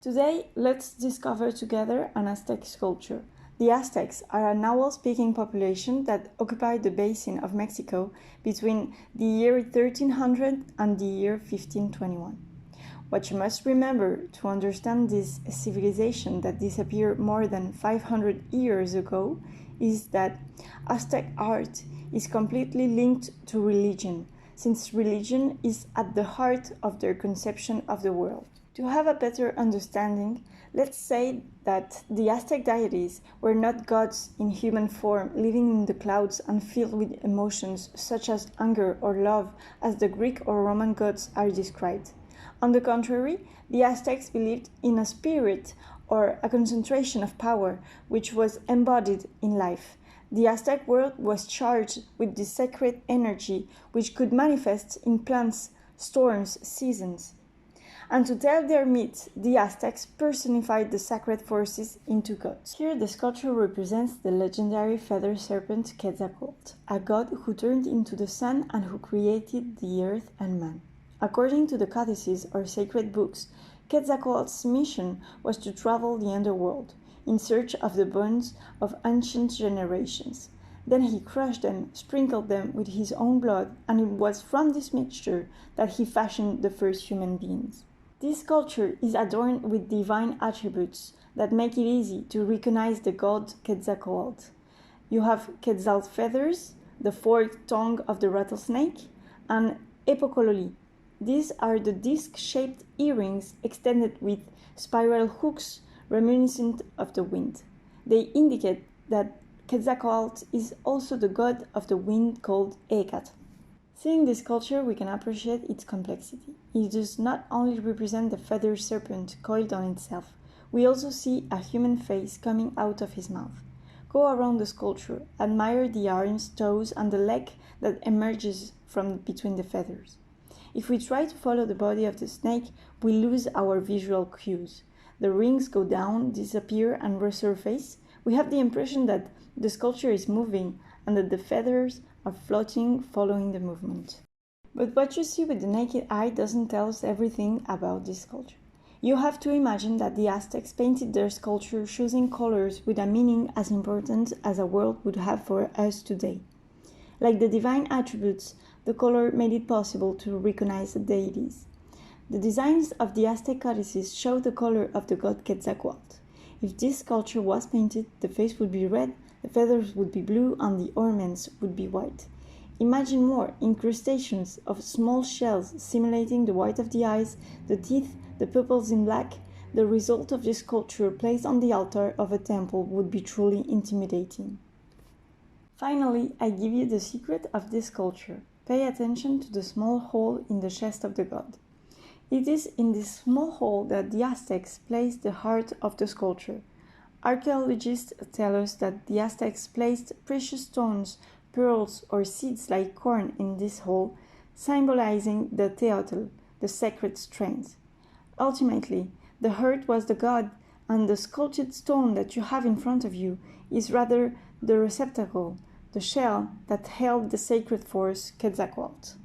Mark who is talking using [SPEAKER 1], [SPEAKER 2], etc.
[SPEAKER 1] Today, let's discover together an Aztec culture. The Aztecs are a Nahuatl-speaking population that occupied the basin of Mexico between the year 1300 and the year 1521. What you must remember to understand this civilization that disappeared more than 500 years ago is that Aztec art is completely linked to religion, since religion is at the heart of their conception of the world. To have a better understanding, let's say that the Aztec deities were not gods in human form living in the clouds and filled with emotions such as anger or love as the Greek or Roman gods are described. On the contrary, the Aztecs believed in a spirit or a concentration of power which was embodied in life. The Aztec world was charged with this sacred energy which could manifest in plants, storms, seasons. And to tell their myths, the Aztecs personified the sacred forces into gods. Here the sculpture represents the legendary feather serpent Quetzalcoatl, a god who turned into the sun and who created the earth and man. According to the codices or sacred books, Quetzalcoatl's mission was to travel the underworld in search of the bones of ancient generations. Then he crushed them, sprinkled them with his own blood, and it was from this mixture that he fashioned the first human beings. This sculpture is adorned with divine attributes that make it easy to recognize the god Quetzalcoatl. You have Quetzal feathers, the forked tongue of the rattlesnake, and epocololi. These are the disc-shaped earrings extended with spiral hooks reminiscent of the wind. They indicate that Quetzalcoatl is also the god of the wind called Ecatl. Seeing this sculpture, we can appreciate its complexity. It does not only represent the feathered serpent coiled on itself, we also see a human face coming out of his mouth. Go around the sculpture, admire the arms, toes, and the leg that emerges from between the feathers. If we try to follow the body of the snake, we lose our visual cues. The rings go down, disappear, and resurface. We have the impression that the sculpture is moving and that the feathers are floating following the movement. But what you see with the naked eye doesn't tell us everything about this sculpture. You have to imagine that the Aztecs painted their sculpture choosing colors with a meaning as important as a world would have for us today. Like the divine attributes, the color made it possible to recognize the deities. The designs of the Aztec codices show the color of the god Quetzalcoatl. If this sculpture was painted, the face would be red, the feathers would be blue, and the ornaments would be white. Imagine more incrustations of small shells simulating the white of the eyes, the teeth, the pupils in black. The result of this sculpture placed on the altar of a temple would be truly intimidating. Finally, I give you the secret of this sculpture. Pay attention to the small hole in the chest of the god. It is in this small hole that the Aztecs placed the heart of the sculpture. Archaeologists tell us that the Aztecs placed precious stones, pearls, or seeds like corn in this hole, symbolizing the teotl, the sacred strength. Ultimately, the heart was the god, and the sculpted stone that you have in front of you is rather the receptacle, the shell that held the sacred force Quetzalcoatl.